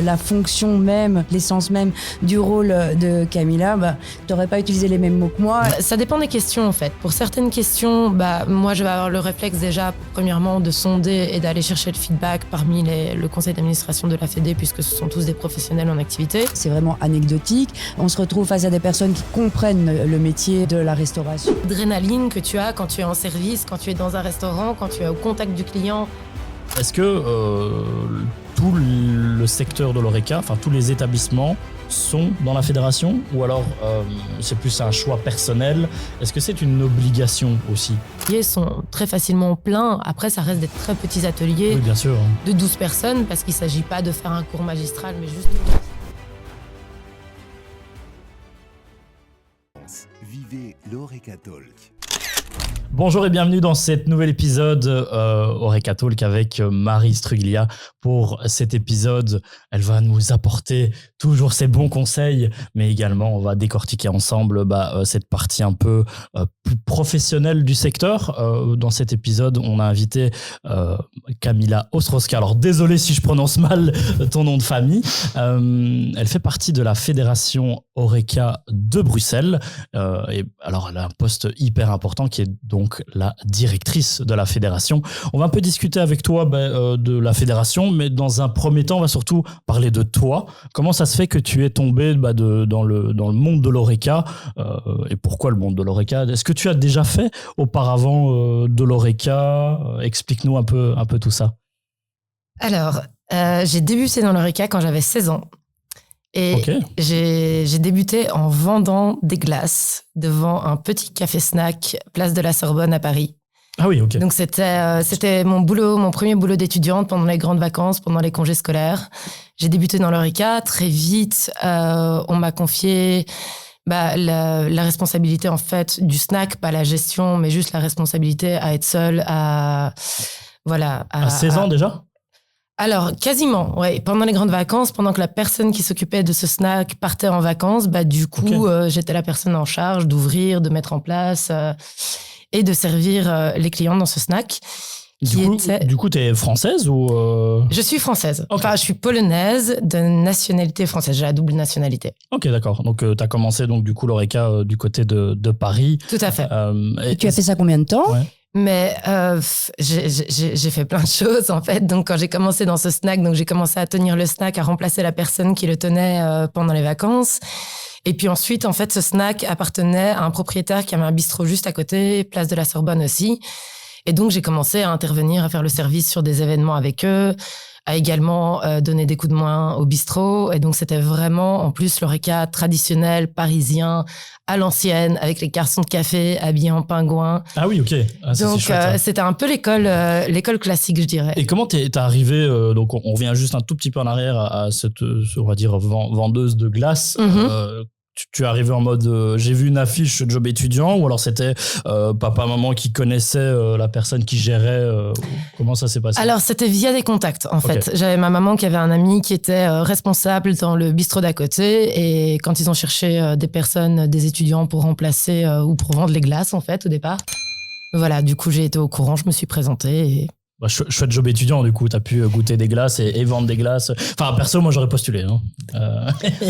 La fonction même, l'essence même du rôle de Camilla, t'aurais pas utilisé les mêmes mots que moi. Ça dépend des questions en fait. Pour certaines questions, moi je vais avoir le réflexe déjà, premièrement, de sonder et d'aller chercher le feedback parmi le conseil d'administration de la Fédé, puisque ce sont tous des professionnels en activité. C'est vraiment anecdotique. On se retrouve face à des personnes qui comprennent le métier de la restauration. L'adrénaline que tu as quand tu es en service, quand tu es dans un restaurant, quand tu es au contact du client. Est-ce que tout le secteur de l'Horeca, enfin tous les établissements sont dans la fédération ou alors c'est plus un choix personnel? Est-ce que c'est une obligation aussi? Les ateliers sont très facilement pleins. Après, ça reste des très petits ateliers, oui, bien sûr, de 12 personnes parce qu'il ne s'agit pas de faire un cours magistral, mais juste... Vivez l'Horeca Talk. Bonjour et bienvenue dans cet nouvel épisode Horeca Talk avec Marie Struglia. Pour cet épisode, elle va nous apporter toujours ses bons conseils, mais également on va décortiquer ensemble cette partie un peu plus professionnelle du secteur. Dans cet épisode, on a invité Kamila Ostrowska. Alors désolé si je prononce mal ton nom de famille. Elle fait partie de la fédération Horeca de Bruxelles. Et alors elle a un poste hyper important qui est donc la directrice de la fédération. On va un peu discuter avec toi de la fédération, mais dans un premier temps, on va surtout parler de toi. Comment ça se fait que tu es tombé dans le monde de l'Horeca et pourquoi le monde de l'Horeca? Est-ce que tu as déjà fait auparavant de l'Horeca? Explique-nous un peu tout ça. Alors, j'ai débuté dans l'Horeca quand j'avais 16 ans. Et okay. J'ai débuté en vendant des glaces devant un petit café-snack, place de la Sorbonne à Paris. Ah oui, ok. Donc c'était mon premier boulot d'étudiante pendant les grandes vacances, pendant les congés scolaires. J'ai débuté dans l'Horeca. Très vite, on m'a confié la responsabilité en fait du snack, pas la gestion, mais juste la responsabilité à être seule à 16 ans déjà? Alors, quasiment, ouais. Pendant les grandes vacances, pendant que la personne qui s'occupait de ce snack partait en vacances, du coup, j'étais la personne en charge d'ouvrir, de mettre en place et de servir les clients dans ce snack. Du coup, t'es française ou Je suis française. Okay. Enfin, je suis polonaise de nationalité française. J'ai la double nationalité. Ok, d'accord. Donc, t'as commencé donc du coup l'Horeca du côté de Paris. Tout à fait. Et tu as fait ça combien de temps? Ouais. Mais j'ai fait plein de choses en fait. Donc quand j'ai commencé dans ce snack, donc j'ai commencé à tenir le snack, à remplacer la personne qui le tenait pendant les vacances. Et puis ensuite, en fait, ce snack appartenait à un propriétaire qui avait un bistrot juste à côté, place de la Sorbonne aussi. Et donc j'ai commencé à intervenir, à faire le service sur des événements avec eux, à également donner des coups de main au bistrot. Et donc c'était vraiment, en plus, l'Horeca traditionnel, parisien, à l'ancienne, avec les garçons de café habillés en pingouin. Ah oui, ok. Ah, donc chouette, c'était un peu l'école classique, je dirais. Et comment t'es arrivé, donc on revient juste un tout petit peu en arrière à cette, on va dire, vendeuse de glace. Mm-hmm. Tu es arrivé en mode j'ai vu une affiche job étudiant, ou alors c'était papa maman qui connaissait la personne qui gérait, comment ça s'est passé? Alors c'était via des contacts en fait. J'avais ma maman qui avait un ami qui était responsable dans le bistrot d'à côté, et quand ils ont cherché des personnes, des étudiants pour remplacer ou pour vendre les glaces en fait au départ, voilà, du coup j'ai été au courant, je me suis présentée et... Chouette job étudiant, du coup, t'as pu goûter des glaces et vendre des glaces. Enfin, perso, moi, j'aurais postulé. Hein.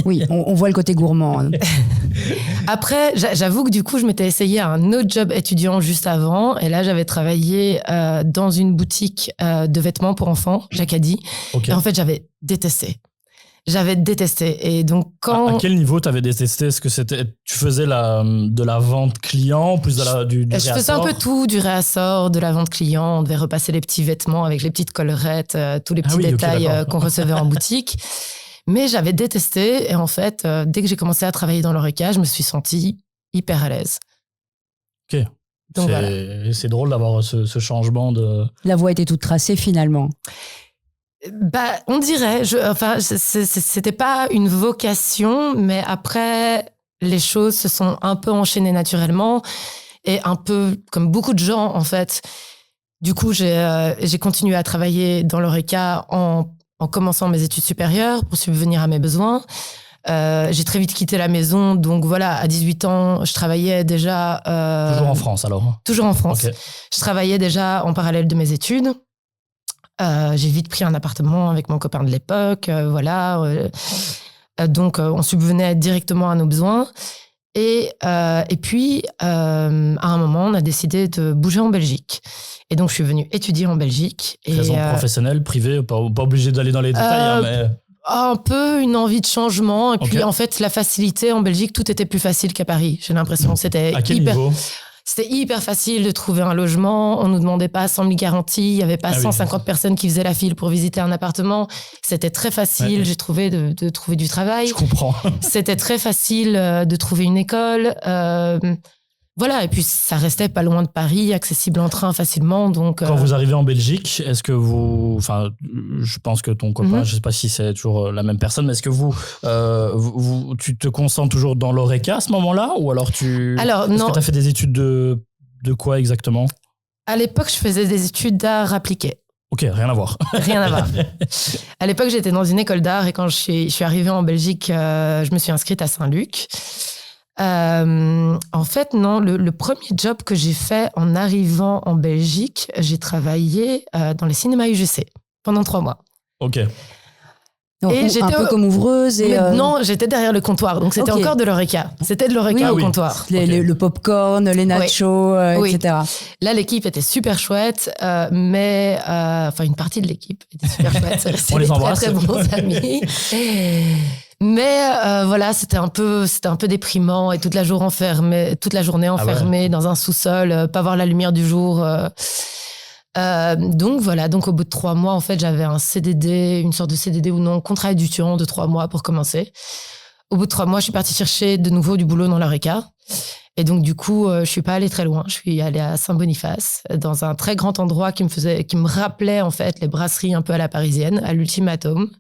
Oui, on voit le côté gourmand. Hein. Après, j'avoue que du coup, je m'étais essayée à un autre job étudiant juste avant. Et là, j'avais travaillé dans une boutique de vêtements pour enfants, Jacadi. Okay. Et en fait, j'avais détesté. Et donc, quand... À quel niveau t'avais détesté? Est-ce que tu faisais de la vente client, plus du Je réassort? faisais un peu tout, du réassort, de la vente client. On devait repasser les petits vêtements avec les petites collerettes, tous les petits détails qu'on recevait en boutique. Mais j'avais détesté. Et en fait, dès que j'ai commencé à travailler dans l'Horeca, je me suis sentie hyper à l'aise. Ok. Donc, c'est drôle d'avoir ce changement de... La voie était toute tracée finalement. On dirait, c'était pas une vocation, mais après, les choses se sont un peu enchaînées naturellement et un peu comme beaucoup de gens, en fait. Du coup, j'ai continué à travailler dans l'Horeca en commençant mes études supérieures pour subvenir à mes besoins. J'ai très vite quitté la maison, donc voilà, à 18 ans, je travaillais déjà... Toujours en France, alors? Toujours en France. Okay. Je travaillais déjà en parallèle de mes études. J'ai vite pris un appartement avec mon copain de l'époque, voilà. Donc, on subvenait directement à nos besoins. Et puis, à un moment, on a décidé de bouger en Belgique. Et donc, je suis venue étudier en Belgique. Raison professionnelle, privée, pas obligé d'aller dans les détails, mais... Un peu une envie de changement. Et puis, Ok. en fait, la facilité en Belgique, tout était plus facile qu'à Paris. J'ai l'impression. C'était À quel hyper... niveau? C'était hyper facile de trouver un logement. On nous demandait pas 100 000 garanties. Il y avait pas Ah oui. 150 personnes qui faisaient la file pour visiter un appartement. C'était très facile, Ouais. j'ai trouvé, de trouver du travail. Je comprends. C'était très facile de trouver une école. Voilà, et puis ça restait pas loin de Paris, accessible en train facilement. Donc, Quand vous arrivez en Belgique, est-ce que vous... Enfin, je pense que ton copain, Mhm. je sais pas si c'est toujours la même personne, mais est-ce que tu te concentres toujours dans l'ORECA à ce moment-là? Ou alors Alors, Est-ce non, que tu as fait des études de quoi exactement? à l'époque, je faisais des études d'art appliqué. Ok, rien à voir. Rien à voir. À l'époque, j'étais dans une école d'art et quand je suis arrivée en Belgique, je me suis inscrite à Saint-Luc. En fait, non, le premier job que j'ai fait en arrivant en Belgique, j'ai travaillé dans les cinémas UGC pendant 3 mois. Ok. Donc, Et un j'étais peu comme ouvreuse et Mais non, j'étais derrière le comptoir, donc c'était Ok. encore de l'oreca. C'était de l'oreca Oui, au oui. comptoir. Ok. le popcorn, les nachos, Oui. etc. Là, l'équipe était super chouette, mais enfin une partie de l'équipe était super chouette. C'était On les des embrasse. Très, très bons amis. Mais voilà, c'était un peu déprimant et toute la journée enfermée dans un sous-sol, pas voir la lumière du jour. Donc voilà, donc au bout de 3 mois, en fait, j'avais un CDD, une sorte de CDD ou non, contrat étudiant de 3 mois pour commencer. Au bout de 3 mois, je suis partie chercher de nouveau du boulot dans l'ORECA. Et donc, du coup, je suis pas allée très loin. Je suis allée à Saint-Boniface, dans un très grand endroit qui me rappelait, en fait, les brasseries un peu à la parisienne, à l'Ultimatum.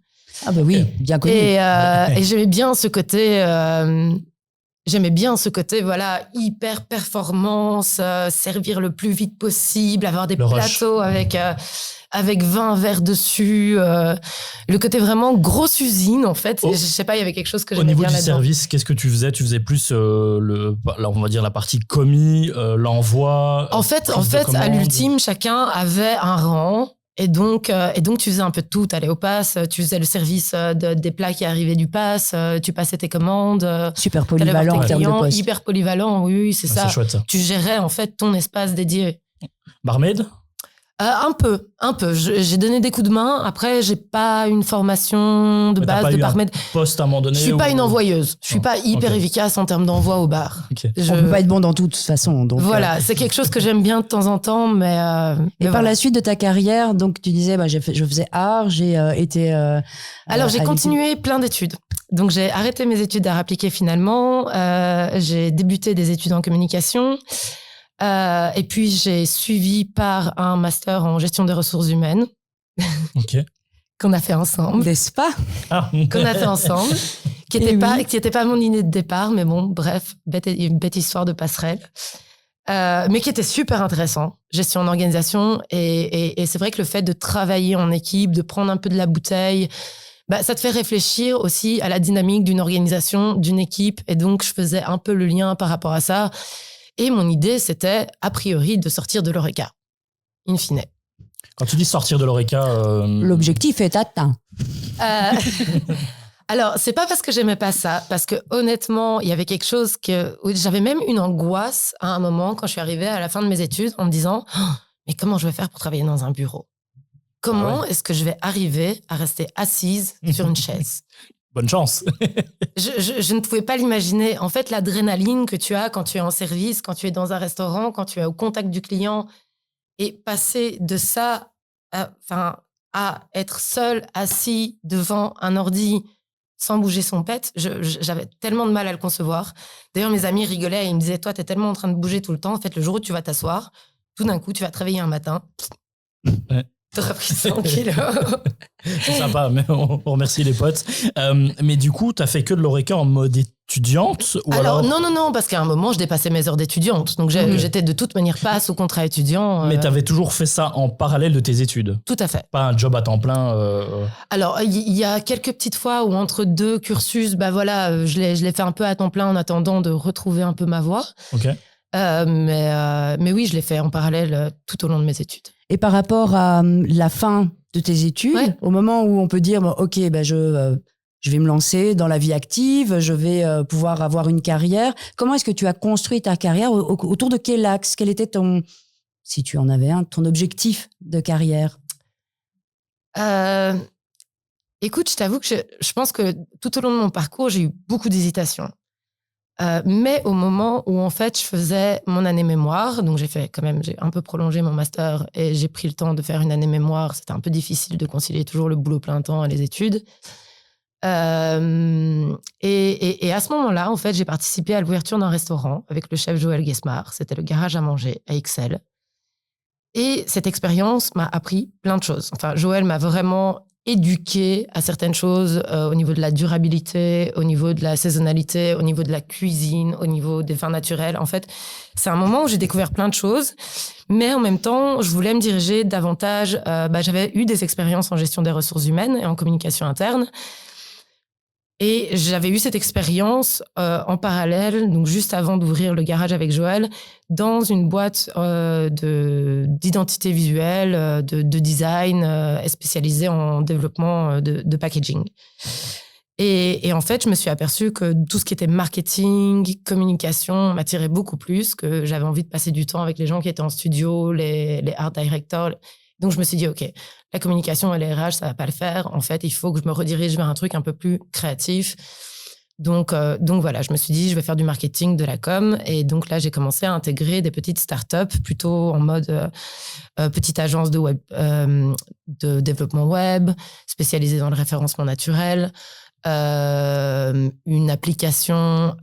Ah bah oui, bien connu. Et j'aimais bien ce côté... voilà, hyper performance, servir le plus vite possible, avoir des Le rush. plateaux avec 20 verres dessus. Le côté vraiment grosse usine, en fait. Oh. Je sais pas, il y avait quelque chose que Au j'aimais niveau bien du là-dedans. service, qu'est-ce que tu faisais? Tu faisais plus là, on va dire la partie commis, l'envoi. En fait, prise de à commande. l'ultime, chacun avait un rang. Et donc, tu faisais un peu de tout. Tu allais au pass, tu faisais le service des plats qui arrivaient du pass, tu passais tes commandes. Super T'allais voir polyvalent en tes termes de clients, poste. hyper polyvalent, oui, c'est Ah, ça. c'est chouette ça. Tu gérais en fait ton espace dédié. Barmaid? Un peu. J'ai donné des coups de main. Après, j'ai pas une formation de Mais t'as base pas de eu un barmaid. poste à un moment donné? Je suis pas ou- une envoyeuse. Je suis Non. pas hyper Ok. efficace en termes d'envoi au bar. Ok. On peut pas être bon dans tout de toute façon. Donc, Voilà, c'est quelque chose que j'aime bien de temps en temps, mais. Et par voilà. la suite de ta carrière, donc tu disais, je faisais art, j'ai été. Alors, j'ai à continué plein d'études. Donc, j'ai arrêté mes études d'art appliqué finalement. J'ai débuté des études en communication. Et puis, j'ai suivi par un master en gestion des ressources humaines Ok. qu'on a fait ensemble. N'est-ce pas? Ah. Qu'on a fait ensemble, qui Eh était pas mon idée de départ, mais bon, bref, une bête histoire de passerelle. Mais qui était super intéressant, gestion en organisation. Et c'est vrai que le fait de travailler en équipe, de prendre un peu de la bouteille, ça te fait réfléchir aussi à la dynamique d'une organisation, d'une équipe. Et donc, je faisais un peu le lien par rapport à ça. Et mon idée, c'était, a priori, de sortir de l'ORECA, in fine. Quand tu dis sortir de l'ORECA... L'objectif est atteint. Alors, c'est pas parce que j'aimais pas ça, parce que honnêtement, il y avait quelque chose où j'avais même une angoisse à un moment quand je suis arrivée à la fin de mes études en me disant oh, mais comment je vais faire pour travailler dans un bureau? Comment est-ce que je vais arriver à rester assise sur une chaise? Bonne chance. Je ne pouvais pas l'imaginer. En fait, l'adrénaline que tu as quand tu es en service, quand tu es dans un restaurant, quand tu es au contact du client, et passer de ça à être seul, assis devant un ordi, sans bouger son pet, j'avais tellement de mal à le concevoir. D'ailleurs, mes amis rigolaient et ils me disaient, toi, t'es tellement en train de bouger tout le temps. En fait, le jour où tu vas t'asseoir, tout d'un coup, tu vas te réveiller un matin. Ouais. T'auras pris 100 kilos. C'est sympa, mais on remercie les potes. Mais du coup, t'as fait que de l'ORECA en mode étudiante ou alors... Non, parce qu'à un moment, je dépassais mes heures d'étudiante. Donc, j'étais de toute manière pas sous contrat étudiant. Mais t'avais toujours fait ça en parallèle de tes études? Tout à fait. Pas un job à temps plein Alors, il y a quelques petites fois où entre deux cursus, je l'ai fait un peu à temps plein en attendant de retrouver un peu ma voie. Ok. Mais oui, je l'ai fait en parallèle tout au long de mes études. Et par rapport à la fin de tes études, au moment où on peut dire, OK, je vais me lancer dans la vie active, je vais pouvoir avoir une carrière. Comment est-ce que tu as construit ta carrière? Autour de quel axe? Quel était si tu en avais un, ton objectif de carrière? Écoute, je t'avoue que je pense que tout au long de mon parcours, j'ai eu beaucoup d'hésitations. Mais au moment où, en fait, je faisais mon année mémoire, donc j'ai un peu prolongé mon master et j'ai pris le temps de faire une année mémoire. C'était un peu difficile de concilier toujours le boulot plein temps et les études. Et à ce moment-là, en fait, j'ai participé à l'ouverture d'un restaurant avec le chef Joël Guesmar. C'était le Garage à manger à Ixelles. Et cette expérience m'a appris plein de choses. Enfin, Joël m'a vraiment éduqué à certaines choses au niveau de la durabilité, au niveau de la saisonnalité, au niveau de la cuisine, au niveau des vins naturels. En fait, c'est un moment où j'ai découvert plein de choses, mais en même temps, je voulais me diriger davantage. J'avais eu des expériences en gestion des ressources humaines et en communication interne. Et j'avais eu cette expérience en parallèle, donc juste avant d'ouvrir le garage avec Joël, dans une boîte d'identité visuelle, de design spécialisée en développement de packaging. Et en fait, je me suis aperçue que tout ce qui était marketing, communication m'attirait beaucoup plus, que j'avais envie de passer du temps avec les gens qui étaient en studio, les art directors. Donc, je me suis dit, OK, la communication et les RH, ça va pas le faire. En fait, il faut que je me redirige vers un truc un peu plus créatif. Donc voilà, je me suis dit, je vais faire du marketing, de la com. Et donc là, j'ai commencé à intégrer des petites startups, plutôt en mode petite agence de web, de développement web, spécialisée dans le référencement naturel. Une application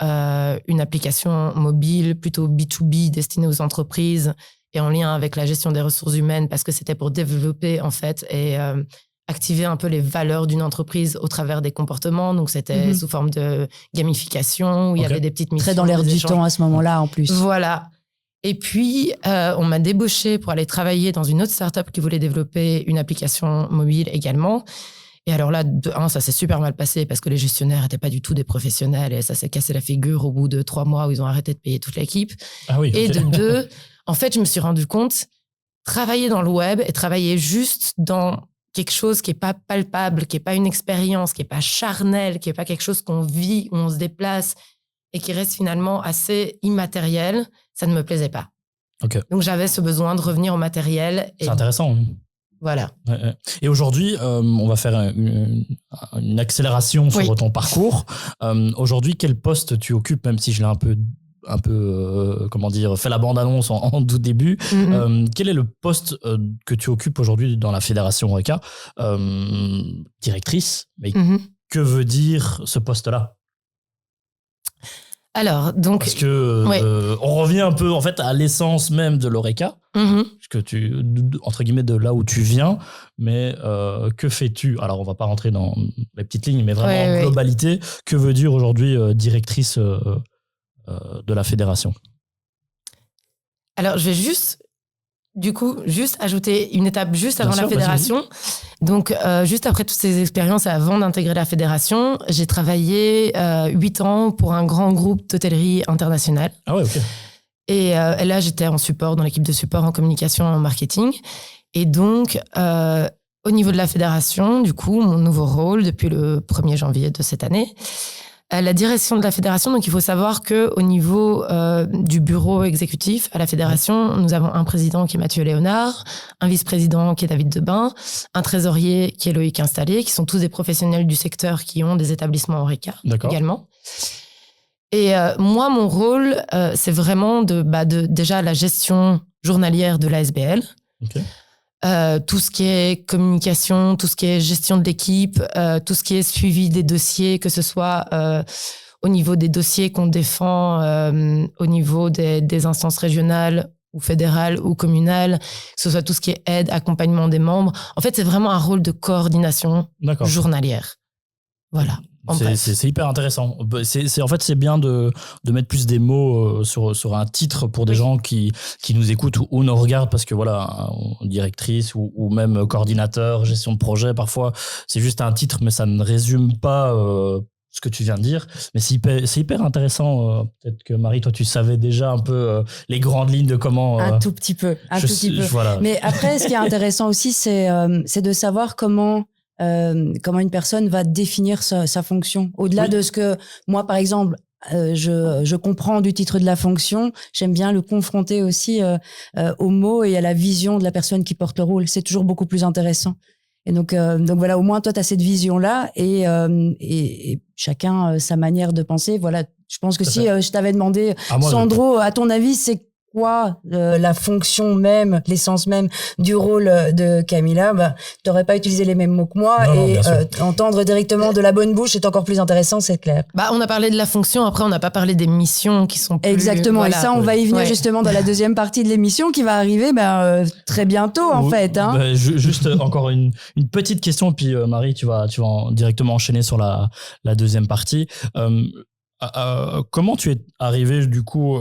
mobile, plutôt B2B, destinée aux entreprises, et en lien avec la gestion des ressources humaines, parce que c'était pour développer, en fait, et activer un peu les valeurs d'une entreprise au travers des comportements. Donc, c'était sous forme de gamification, où il y avait des petites missions. Très dans l'air du temps à ce moment-là, en plus. Voilà. Et puis, on m'a débauchée pour aller travailler dans une autre startup qui voulait développer une application mobile également. Et alors là, ça s'est super mal passé parce que les gestionnaires n'étaient pas du tout des professionnels et ça s'est cassé la figure au bout de 3 mois où ils ont arrêté de payer toute l'équipe. Ah oui, et de 2, en fait, je me suis rendu compte, travailler dans le web et travailler juste dans quelque chose qui n'est pas palpable, qui n'est pas une expérience, qui n'est pas charnel, qui n'est pas quelque chose qu'on vit, où on se déplace et qui reste finalement assez immatériel, ça ne me plaisait pas. Okay. Donc, j'avais ce besoin de revenir au matériel. C'est intéressant. Voilà. Et aujourd'hui, on va faire une accélération sur ton parcours. Aujourd'hui, quel poste tu occupes, même si je l'ai un peu fait la bande-annonce en tout début. Quel est le poste que tu occupes aujourd'hui dans la Fédération Horeca? Directrice, mais que veut dire ce poste-là? Alors, donc... Parce que on revient un peu en fait à l'essence même de l'Horeca, que entre guillemets de là où tu viens, mais que fais-tu? Alors, on va pas rentrer dans les petites lignes, mais vraiment en globalité, que veut dire aujourd'hui directrice de la fédération? Alors, je vais juste ajouter une étape juste avant la fédération. Vas-y. Donc, juste après toutes ces expériences, avant d'intégrer la fédération, j'ai travaillé 8 ans pour un grand groupe d'hôtellerie internationale. Ah ouais, ok. Et là, j'étais en support, dans l'équipe de support en communication et en marketing. Et donc, au niveau de la fédération, du coup, mon nouveau rôle depuis le 1er janvier de cette année, la direction de la fédération. Donc, il faut savoir qu'au niveau du bureau exécutif à la fédération, nous avons un président qui est Mathieu Léonard, un vice-président qui est David Debain, un trésorier qui est Loïc Installé, qui sont tous des professionnels du secteur qui ont des établissements Horeca également. Et moi, mon rôle, c'est vraiment déjà la gestion journalière de l'ASBL. Okay. Tout ce qui est communication, tout ce qui est gestion de l'équipe, tout ce qui est suivi des dossiers, que ce soit au niveau des dossiers qu'on défend au niveau des instances régionales ou fédérales ou communales, que ce soit tout ce qui est aide, accompagnement des membres. En fait, c'est vraiment un rôle de coordination journalière. Voilà. C'est hyper intéressant. En fait, c'est bien de mettre plus des mots sur un titre pour des gens qui nous écoutent ou nous regardent, parce que voilà, directrice ou même coordinateur, gestion de projet, parfois, c'est juste un titre, mais ça ne résume pas ce que tu viens de dire, mais c'est hyper intéressant. Peut-être que Marie, toi, tu savais déjà un peu les grandes lignes de comment... Un tout petit peu. Voilà. Mais après, ce qui est intéressant aussi, c'est de savoir comment une personne va définir sa fonction. Au-delà de ce que moi, par exemple, je comprends du titre de la fonction, j'aime bien le confronter aussi aux mots et à la vision de la personne qui porte le rôle. C'est toujours beaucoup plus intéressant. Et donc voilà, au moins toi, tu as cette vision-là et chacun sa manière de penser. Voilà, je pense que si je t'avais demandé, Sandro, à ton avis, c'est quoi la fonction même, l'essence même du rôle de Camilla, t'aurais pas utilisé les mêmes mots que moi. Entendre directement de la bonne bouche est encore plus intéressant, c'est clair. On a parlé de la fonction, après on n'a pas parlé des missions qui sont plus... Exactement, voilà. Et ça on va y venir justement dans la deuxième partie de l'émission qui va arriver très bientôt en fait. Hein. Juste encore une petite question, puis Marie, tu vas directement enchaîner sur la deuxième partie. Comment tu es arrivé du coup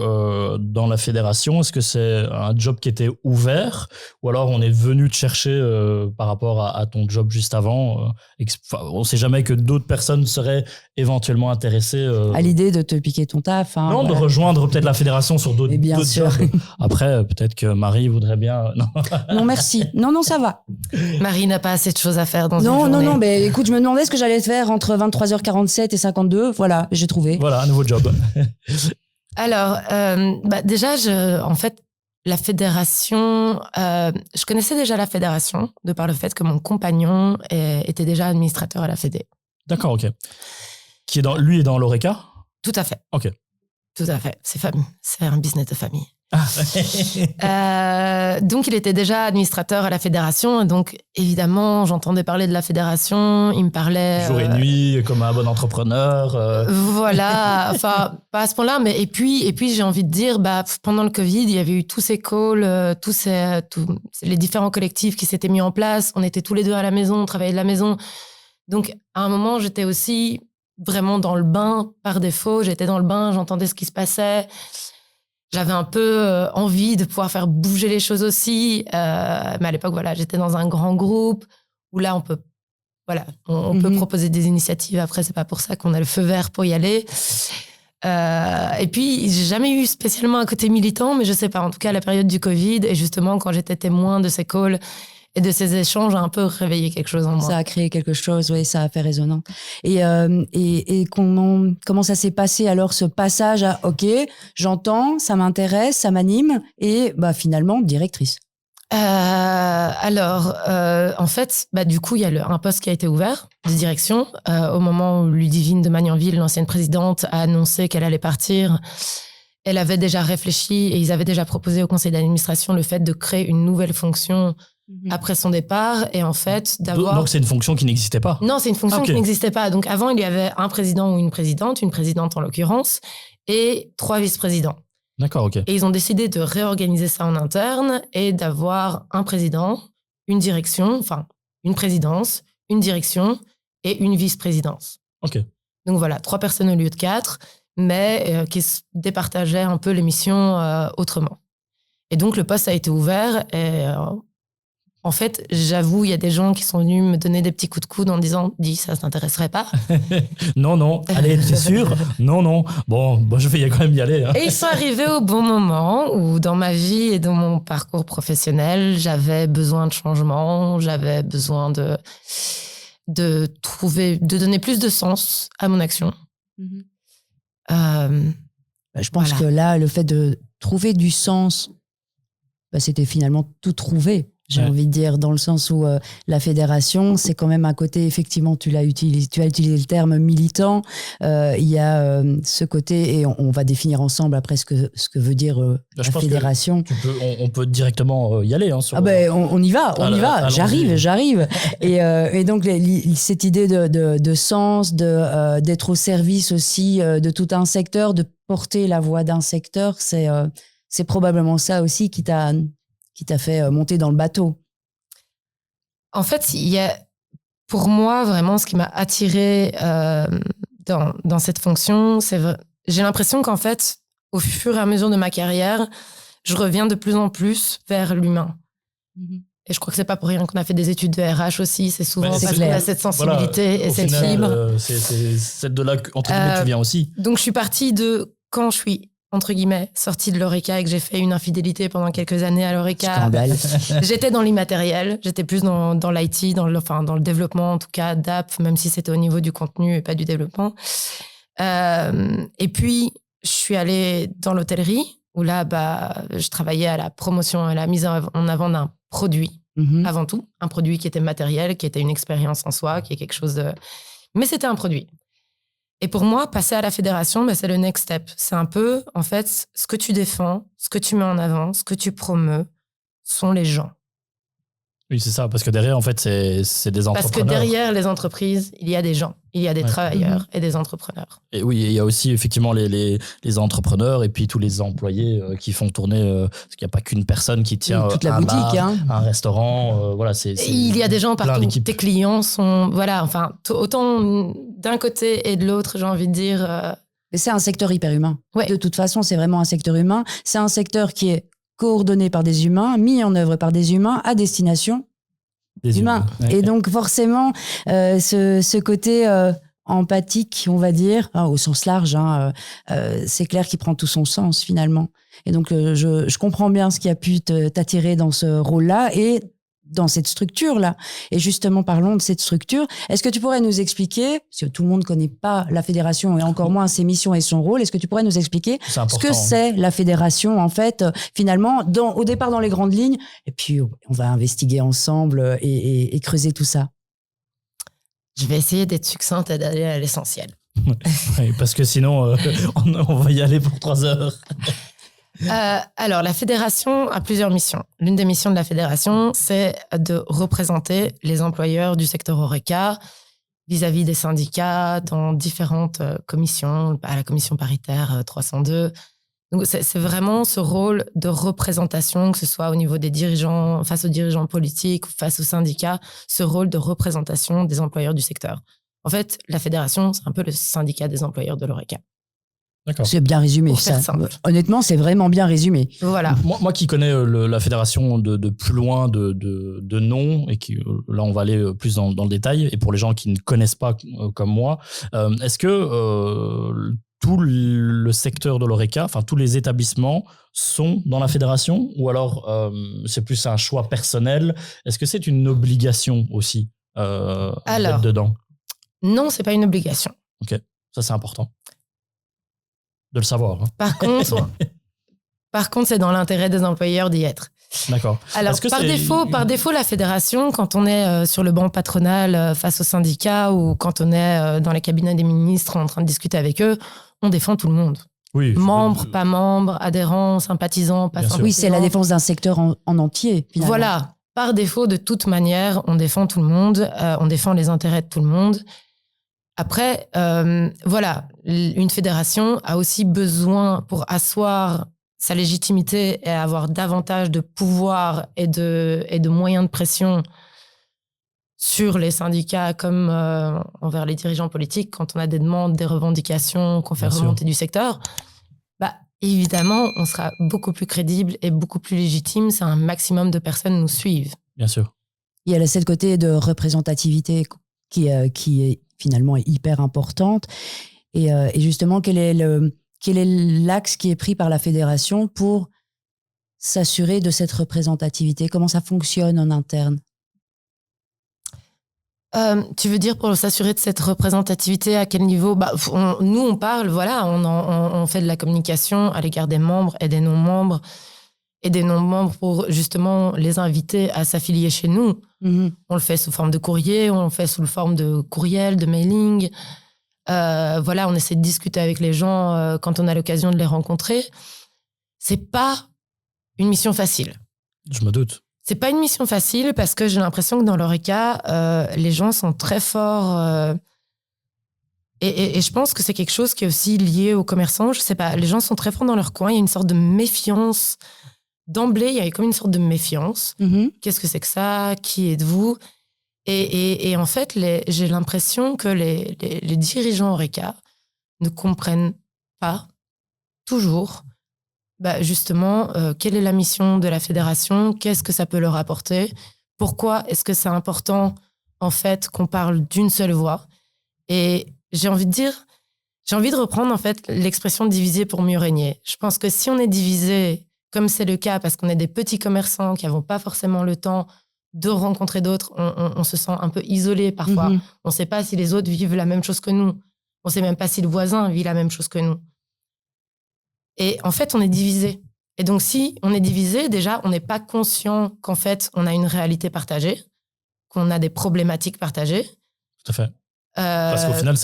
dans la fédération? Est-ce que c'est un job qui était ouvert ou alors on est venu te chercher par rapport à ton job juste avant on ne sait jamais que d'autres personnes seraient éventuellement intéressées à l'idée de te piquer ton taf. Non, de rejoindre peut-être la fédération sur d'autres jobs. Après, peut-être que Marie voudrait bien... Non, merci. Non, ça va. Marie n'a pas assez de choses à faire dans une journée. Non, mais écoute, je me demandais ce que j'allais faire entre 23h47 et 52. Voilà, j'ai trouvé. Voilà, un nouveau job. Alors, déjà, en fait, la fédération, je connaissais déjà la fédération de par le fait que mon compagnon était déjà administrateur à la Fédé. D'accord, ok. Lui est dans l'Oreca? Tout à fait. Ok. Tout à fait. C'est un business de famille. Donc, il était déjà administrateur à la fédération. Donc, évidemment, j'entendais parler de la fédération. Il me parlait... Jour et nuit, comme un bon entrepreneur. Voilà. Enfin, pas à ce point-là. Mais, et puis j'ai envie de dire, pendant le Covid, il y avait eu tous ces calls, tous les différents collectifs qui s'étaient mis en place. On était tous les deux à la maison, on travaillait de la maison. Donc, à un moment, j'étais aussi vraiment dans le bain par défaut. J'étais dans le bain, j'entendais ce qui se passait. J'avais un peu envie de pouvoir faire bouger les choses aussi. Mais à l'époque, voilà, j'étais dans un grand groupe où là, on peut proposer des initiatives. Après, c'est pas pour ça qu'on a le feu vert pour y aller. Et puis, j'ai jamais eu spécialement un côté militant, mais je sais pas. En tout cas, à la période du Covid et justement, quand j'étais témoin de ces calls et de ces échanges, a un peu réveillé quelque chose en moi. Ça a créé quelque chose, oui, ça a fait résonant. Et comment ça s'est passé alors, ce passage à OK, j'entends, ça m'intéresse, ça m'anime, et finalement, directrice. En fait, du coup, il y a un poste qui a été ouvert de direction. Au moment où Ludivine de Magnanville, l'ancienne présidente, a annoncé qu'elle allait partir, elle avait déjà réfléchi et ils avaient déjà proposé au conseil d'administration le fait de créer une nouvelle fonction après son départ, et en fait d'avoir... Donc c'est une fonction qui n'existait pas? Non, c'est une fonction qui n'existait pas. Donc avant, il y avait un président ou une présidente en l'occurrence, et 3 vice-présidents. D'accord, ok. Et ils ont décidé de réorganiser ça en interne et d'avoir un président, une direction, enfin une présidence, une direction et une vice-présidence. Ok. Donc voilà, 3 personnes au lieu de 4, mais qui se départageaient un peu les missions autrement. Et donc le poste a été ouvert et... En fait, j'avoue, il y a des gens qui sont venus me donner des petits coups de coude en disant « Dis, ça t'intéresserait pas ?» Non, allez, t'es sûr? Non. Bon, je vais quand même y aller. Hein. Et ils sont arrivés au bon moment où, dans ma vie et dans mon parcours professionnel, j'avais besoin de changement, j'avais besoin de donner plus de sens à mon action. Je pense que là, le fait de trouver du sens, c'était finalement tout trouver. J'ai envie de dire, dans le sens où la fédération, c'est quand même un côté, effectivement, tu as utilisé le terme militant. Il y a ce côté, et on va définir ensemble après ce que veut dire la fédération. On peut directement y aller. Hein, on y va. J'arrive. Et donc, cette idée de sens, d'être au service aussi de tout un secteur, de porter la voix d'un secteur, c'est probablement ça aussi qui t'a fait monter dans le bateau? En fait, il y a, pour moi, vraiment, ce qui m'a attirée dans cette fonction, j'ai l'impression qu'en fait, au fur et à mesure de ma carrière, je reviens de plus en plus vers l'humain. Et je crois que c'est pas pour rien qu'on a fait des études de RH aussi. C'est souvent Mais parce c'est qu'on clair. a cette sensibilité et Au cette final, fibre. c'est celle de là que, entre guillemets, tu viens aussi. Donc, je suis partie de quand je suis, entre guillemets, sortie de l'Oreca et que j'ai fait une infidélité pendant quelques années à l'Oreca. Scandale. J'étais dans l'immatériel, j'étais plus dans l'IT, dans le développement en tout cas d'app, même si c'était au niveau du contenu et pas du développement. Et puis, je suis allée dans l'hôtellerie où là, je travaillais à la promotion et à la mise en avant d'un produit, avant tout. Un produit qui était matériel, qui était une expérience en soi, qui est quelque chose de... Mais c'était un produit. Et pour moi, passer à la fédération, c'est le next step. C'est un peu, en fait, ce que tu défends, ce que tu mets en avant, ce que tu promeus, sont les gens. Oui, c'est ça, parce que derrière, en fait, c'est des entrepreneurs. Parce que derrière les entreprises, il y a des gens, il y a des travailleurs et des entrepreneurs. Et oui, il y a aussi effectivement les entrepreneurs et puis tous les employés qui font tourner, parce qu'il n'y a pas qu'une personne qui tient toute la un boutique, bar, un restaurant, voilà, c'est Il y a des gens plein partout. d'équipes. Tes clients sont, voilà, enfin, autant d'un côté et de l'autre, j'ai envie de dire. Mais c'est un secteur hyper humain. Ouais. De toute façon, c'est vraiment un secteur humain. C'est un secteur qui est coordonné par des humains, mis en œuvre par des humains, à destination des humains. Ouais. Et donc, forcément, ce côté empathique, on va dire, au sens large, c'est clair qu'il prend tout son sens, finalement. Et donc, je comprends bien ce qui a pu t'attirer dans ce rôle-là et dans cette structure-là. Et justement, parlons de cette structure. Est-ce que tu pourrais nous expliquer, parce que tout le monde ne connaît pas la fédération et encore moins ses missions et son rôle, est-ce que tu pourrais nous expliquer ce que c'est la fédération, en fait, finalement, au départ dans les grandes lignes, et puis on va investiguer ensemble et creuser tout ça. Je vais essayer d'être succincte et d'aller à l'essentiel. Oui, parce que sinon, on va y aller pour 3 heures. Alors, la fédération a plusieurs missions. L'une des missions de la fédération, c'est de représenter les employeurs du secteur Horeca vis-à-vis des syndicats dans différentes commissions, à la commission paritaire 302. Donc, c'est vraiment ce rôle de représentation, que ce soit au niveau des dirigeants, face aux dirigeants politiques, face aux syndicats, ce rôle de représentation des employeurs du secteur. En fait, la fédération, c'est un peu le syndicat des employeurs de l'Horeca. D'accord. C'est bien résumé, Pour ça. faire simple. Honnêtement, c'est vraiment bien résumé. Voilà. Moi qui connais la fédération de plus loin de nom, et qui, là, on va aller plus dans le détail, et pour les gens qui ne connaissent pas comme moi, est-ce que tout le secteur de l'Horeca, enfin tous les établissements sont dans la fédération, ou alors c'est plus un choix personnel? Est-ce que c'est une obligation aussi d'être dedans? Non, c'est pas une obligation. Ok, ça c'est important de le savoir. Hein. Par contre, c'est dans l'intérêt des employeurs d'y être. D'accord. Alors, par défaut, la fédération, quand on est sur le banc patronal face aux syndicats ou quand on est dans les cabinets des ministres en train de discuter avec eux, on défend tout le monde. Oui. Membres, pas membres, adhérents, sympathisants, pas sympathisants. Oui, c'est la défense d'un secteur en entier, finalement. Voilà. Par défaut, de toute manière, on défend tout le monde, on défend les intérêts de tout le monde. Après, voilà, une fédération a aussi besoin, pour asseoir sa légitimité et avoir davantage de pouvoir et de moyens de pression sur les syndicats comme envers les dirigeants politiques, quand on a des demandes, des revendications qu'on fait remonter du secteur, évidemment, on sera beaucoup plus crédible et beaucoup plus légitime si un maximum de personnes nous suivent. Bien sûr. Il y a cette côté de représentativité qui est finalement hyper importante. Et justement, quel est l'axe qui est pris par la fédération pour s'assurer de cette représentativité? Comment ça fonctionne en interne? Tu veux dire pour s'assurer de cette représentativité, à quel niveau? Nous, on parle, voilà, on fait de la communication à l'égard des membres et des non-membres, pour justement les inviter à s'affilier chez nous. Mm-hmm. On le fait sous forme de courrier, on le fait sous forme de courriel, de mailing. Voilà, on essaie de discuter avec les gens quand on a l'occasion de les rencontrer. C'est pas une mission facile. Je me doute. C'est pas une mission facile parce que j'ai l'impression que dans l'Horeca, les gens sont très forts. Et je pense que c'est quelque chose qui est aussi lié aux commerçants. Je sais pas, les gens sont très forts dans leur coin. Il y a une sorte de méfiance. D'emblée, il y a comme une sorte de méfiance. Mm-hmm. Qu'est-ce que c'est que ça? Qui êtes-vous? Et en fait, j'ai l'impression que les dirigeants Horeca ne comprennent pas toujours justement, quelle est la mission de la fédération? Qu'est-ce que ça peut leur apporter? Pourquoi est-ce que c'est important, en fait, qu'on parle d'une seule voix? Et j'ai envie de reprendre, en fait, l'expression diviser pour mieux régner. Je pense que si on est divisé, comme c'est le cas, parce qu'on est des petits commerçants qui n'avons pas forcément le temps de rencontrer d'autres, on se sent un peu isolé parfois. Mhm. On ne sait pas si les autres vivent la même chose que nous. On ne sait même pas si le voisin vit la même chose que nous. Et en fait, on est divisé. Et donc, si on est divisé, déjà, on n'est pas conscient qu'en fait, on a une réalité partagée, qu'on a des problématiques partagées. Tout à fait. Parce qu'au final,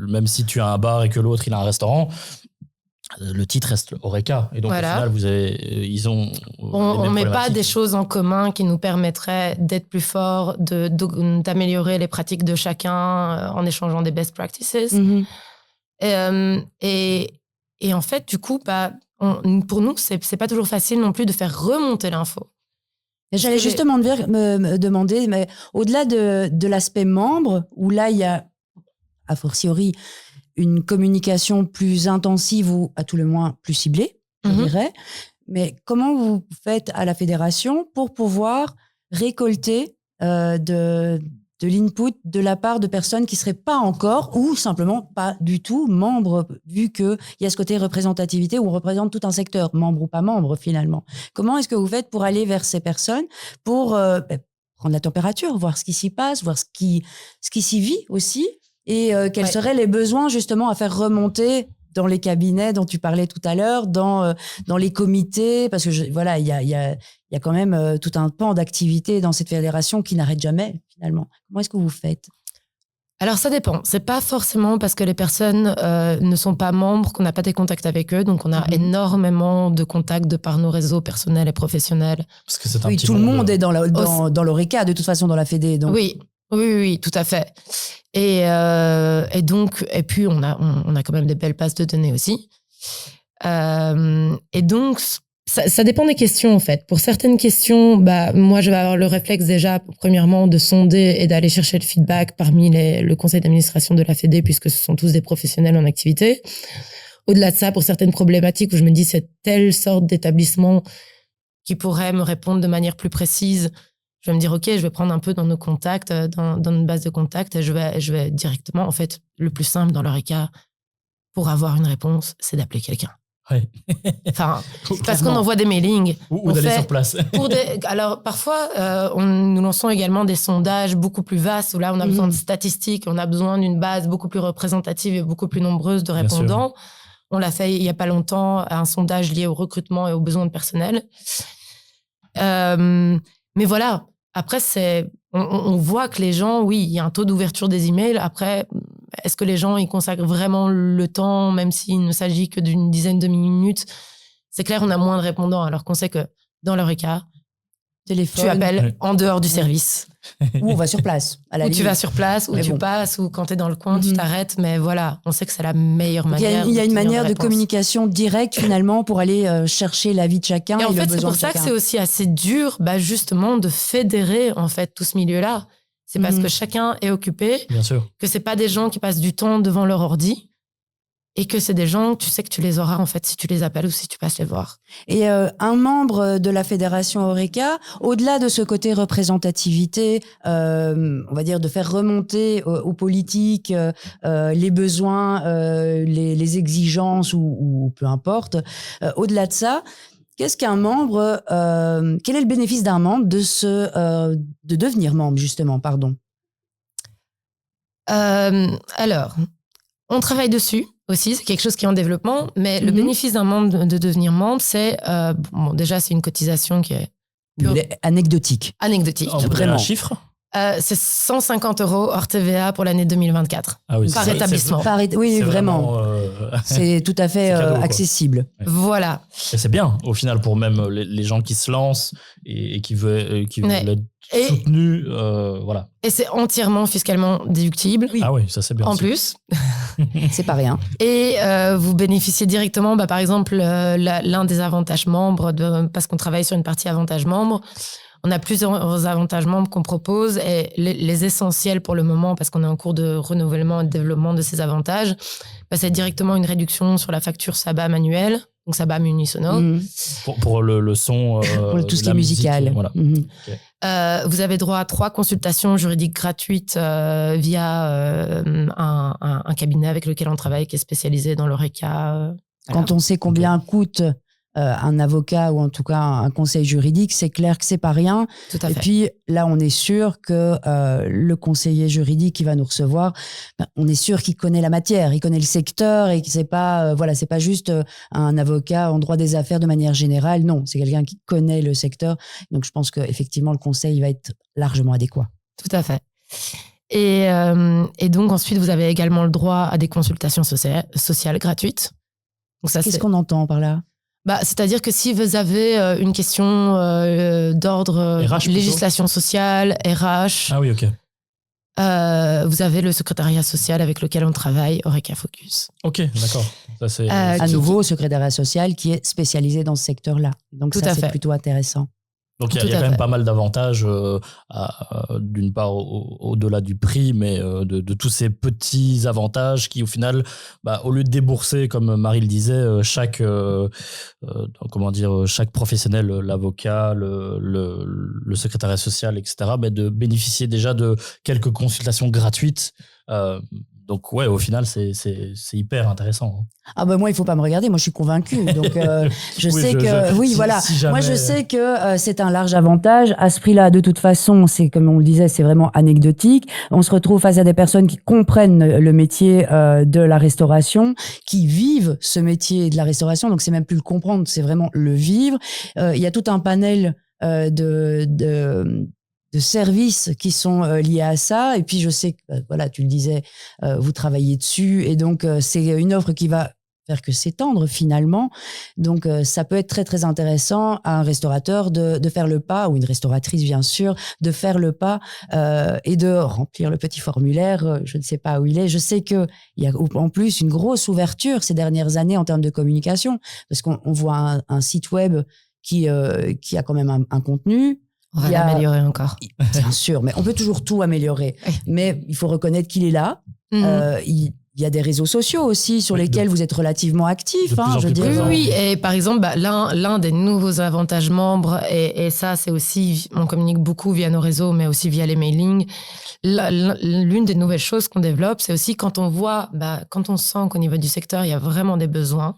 même si tu as un bar et que l'autre, il a un restaurant, le titre reste Horeca. Et donc, Voilà. au final, ils ont. On ne met pas des choses en commun qui nous permettraient d'être plus forts, d'améliorer les pratiques de chacun en échangeant des best practices. Mhm. Et en fait, du coup, pour nous, c'est pas toujours facile non plus de faire remonter l'info. J'allais justement me demander, mais au-delà de l'aspect membre, où là, il y a, a fortiori, une communication plus intensive ou à tout le moins plus ciblée, je dirais. Mais comment vous faites à la fédération pour pouvoir récolter de l'input de la part de personnes qui ne seraient pas encore ou simplement pas du tout membres, vu qu'il y a ce côté représentativité où on représente tout un secteur, membre ou pas membre finalement. Comment est-ce que vous faites pour aller vers ces personnes, pour prendre la température, voir ce qui s'y passe, voir ce qui s'y vit aussi, et quels seraient les besoins justement à faire remonter dans les cabinets dont tu parlais tout à l'heure, dans les comités, parce que voilà, il y a quand même tout un pan d'activités dans cette fédération qui n'arrête jamais finalement. Comment est-ce que vous faites ? Alors ça dépend. C'est pas forcément parce que les personnes ne sont pas membres qu'on n'a pas des contacts avec eux. Donc on a énormément de contacts de par nos réseaux personnels et professionnels. Parce que c'est un oui, petit tout le monde est dans l'Horeca de toute façon dans la Fédé. Donc. Oui, tout à fait. Et donc, et puis on a quand même des belles bases de données aussi. Et donc, ça dépend des questions en fait. Pour certaines questions, moi je vais avoir le réflexe déjà, premièrement, de sonder et d'aller chercher le feedback parmi le conseil d'administration de la Fédé, puisque ce sont tous des professionnels en activité. Au-delà de ça, pour certaines problématiques où je me dis c'est telle sorte d'établissement qui pourrait me répondre de manière plus précise, je vais me dire, OK, je vais prendre un peu dans nos contacts, dans une base de contacts, et je vais directement, en fait, le plus simple dans l'Horeca, pour avoir une réponse, c'est d'appeler quelqu'un. Oui. Enfin, parce qu'on envoie des mailings. Ou d'aller sur place. Alors, parfois, nous lançons également des sondages beaucoup plus vastes, où là, on a besoin de statistiques, on a besoin d'une base beaucoup plus représentative et beaucoup plus nombreuse de répondants. On l'a fait il n'y a pas longtemps, un sondage lié au recrutement et aux besoins de personnel. Mais voilà, après, on voit que les gens, oui, il y a un taux d'ouverture des emails. Après, est-ce que les gens y consacrent vraiment le temps, même s'il ne s'agit que d'une dizaine de minutes? C'est clair, on a moins de répondants, alors qu'on sait que dans l'Horeca, téléphone, tu appelles en dehors du service. Ou on va sur place. Ou tu vas sur place, ou tu passes, ou quand tu es dans le coin, tu t'arrêtes. Mais voilà, on sait que c'est la meilleure manière. Il y a une manière de communication directe finalement pour aller chercher l'avis de chachacun et en fait, le besoin de chacun. c'est pour ça que c'est aussi assez dur, justement, de fédérer en fait tout ce milieu-là. C'est parce que chacun est occupé, bien sûr, que c'est pas des gens qui passent du temps devant leur ordi. Et que c'est des gens, tu sais que tu les auras en fait si tu les appelles ou si tu passes les voir. Et un membre de la fédération Horeca, au-delà de ce côté représentativité, on va dire de faire remonter aux politiques les besoins, les exigences ou peu importe, au-delà de ça, qu'est-ce qu'un membre, quel est le bénéfice d'un membre de devenir membre justement, pardon? Alors, on travaille dessus. Aussi, c'est quelque chose qui est en développement, mais le bénéfice d'un membre de devenir membre, c'est déjà c'est une cotisation qui est anecdotique. Anecdotique. Vraiment. Un chiffre c'est 150 € hors TVA pour l'année 2024 par établissement. Oui, vraiment. C'est tout à fait cadeau, accessible. Ouais. Voilà. Et c'est bien au final pour même les gens qui se lancent et qui veulent être soutenus. Voilà. Et c'est entièrement fiscalement déductible. Oui. Ah oui, ça c'est bien. En aussi. plus. C'est pas rien. Et vous bénéficiez directement, par exemple, l'un des avantages membres, parce qu'on travaille sur une partie avantages membres. On a plusieurs avantages membres qu'on propose et les essentiels pour le moment, parce qu'on est en cours de renouvellement et de développement de ces avantages, c'est directement une réduction sur la facture SABA manuelle, donc Sabam Unisono. Mhm. Pour le son, Pour tout ce qui la est musique, musical. voilà. Mhm. Vous avez droit à 3 consultations juridiques gratuites via un cabinet avec lequel on travaille qui est spécialisé dans l'ORECA. Quand on sait combien coûte un avocat ou en tout cas un conseil juridique, c'est clair que c'est pas rien. Tout à Et fait. puis là, on est sûr que le conseiller juridique qui va nous recevoir, on est sûr qu'il connaît la matière, il connaît le secteur et que c'est pas c'est pas juste un avocat en droit des affaires de manière générale. Non, c'est quelqu'un qui connaît le secteur. Donc je pense que effectivement le conseil va être largement adéquat. Tout à fait. Et donc ensuite, vous avez également le droit à des consultations sociales gratuites. Donc ça, Qu'est-ce qu'on entend par là? C'est-à-dire que si vous avez une question d'ordre RH plutôt législation sociale, RH, Ah oui, ok. vous avez le secrétariat social avec lequel on travaille, Oreca Focus. Ok, d'accord. Ça, c'est À qui- nouveau, secrétariat social qui est spécialisé dans ce secteur-là. Donc Tout ça, à c'est fait. plutôt intéressant. Donc, il y Tout a à quand même fait. pas mal d'avantages, d'une part au-delà du prix, mais de tous ces petits avantages qui, au final, au lieu de débourser, comme Marie le disait, chaque professionnel, l'avocat, le secrétariat social, etc., de bénéficier déjà de quelques consultations gratuites. Donc, ouais, au final, c'est hyper intéressant. Ah moi, il faut pas me regarder. Moi, je suis convaincue. Donc, je Oui, sais je- que... je- oui, si- voilà. si jamais- Moi, je sais que c'est un large avantage. À ce prix-là, de toute façon, c'est comme on le disait, c'est vraiment anecdotique. On se retrouve face à des personnes qui comprennent le métier de la restauration, qui vivent ce métier de la restauration. Donc, c'est même plus le comprendre, c'est vraiment le vivre. Il y a tout un panel de services qui sont liés à ça. Et puis, je sais que, voilà, tu le disais, vous travaillez dessus. Et donc, c'est une offre qui va faire que s'étendre finalement. Donc, ça peut être très, très intéressant à un restaurateur de faire le pas, ou une restauratrice, bien sûr, de faire le pas et de remplir le petit formulaire. Je ne sais pas où il est. Je sais qu'il y a en plus une grosse ouverture ces dernières années en termes de communication, parce qu'on voit un site web qui a quand même un contenu. On va Il y a- l'améliorer encore. Bien sûr, mais on peut toujours tout améliorer. Oui. Mais il faut reconnaître qu'il est là. Il y a des réseaux sociaux aussi sur Oui, lesquels vous êtes relativement actifs. de plus en Je veux plus dire. présent. Oui, et par exemple, l'un des nouveaux avantages membres, et ça, c'est aussi, on communique beaucoup via nos réseaux, mais aussi via les mailings. L'une des nouvelles choses qu'on développe, c'est aussi quand on voit, quand on sent qu'au niveau du secteur, il y a vraiment des besoins,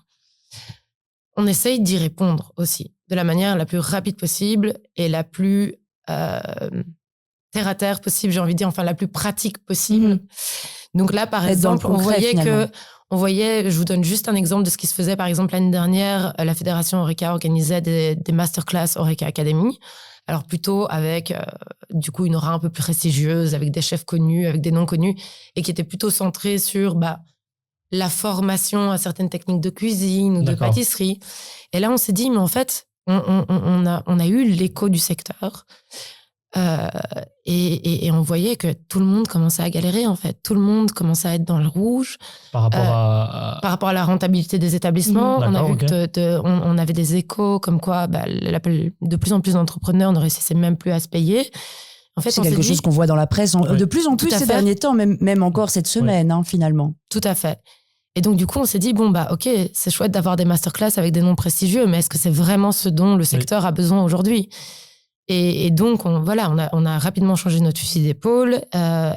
on essaye d'y répondre aussi, de la manière la plus rapide possible et la plus terre à terre possible, j'ai envie de dire, enfin la plus pratique possible. Donc là, par Être dans le exemple, concret, on voyait, je vous donne juste un exemple de ce qui se faisait, par exemple, l'année dernière, la Fédération Oreca organisait des masterclass Oreca Academy. Alors plutôt avec, du coup, une aura un peu plus prestigieuse, avec des chefs connus, avec des non connus, et qui était plutôt centrée sur la formation à certaines techniques de cuisine ou de D'accord. pâtisserie. Et là, on s'est dit, mais en fait, on a eu l'écho du secteur. Et on voyait que tout le monde commençait à galérer, en fait. Tout le monde commençait à être dans le rouge. Par rapport À la rentabilité des établissements. Mhm. On a D'accord, vu que on avait des échos comme quoi de plus en plus d'entrepreneurs ne réussissaient même plus à se payer. En fait, C'est on quelque s'est dit, chose qu'on voit dans la presse Oui. de plus en Tout plus à ces fait. derniers temps, même encore cette semaine, finalement. tout à fait. Et donc, du coup, on s'est dit, ok, c'est chouette d'avoir des masterclass avec des noms prestigieux, mais est-ce que c'est vraiment ce dont le secteur a besoin aujourd'hui ? Et donc, on a rapidement changé notre fusil d'épaule.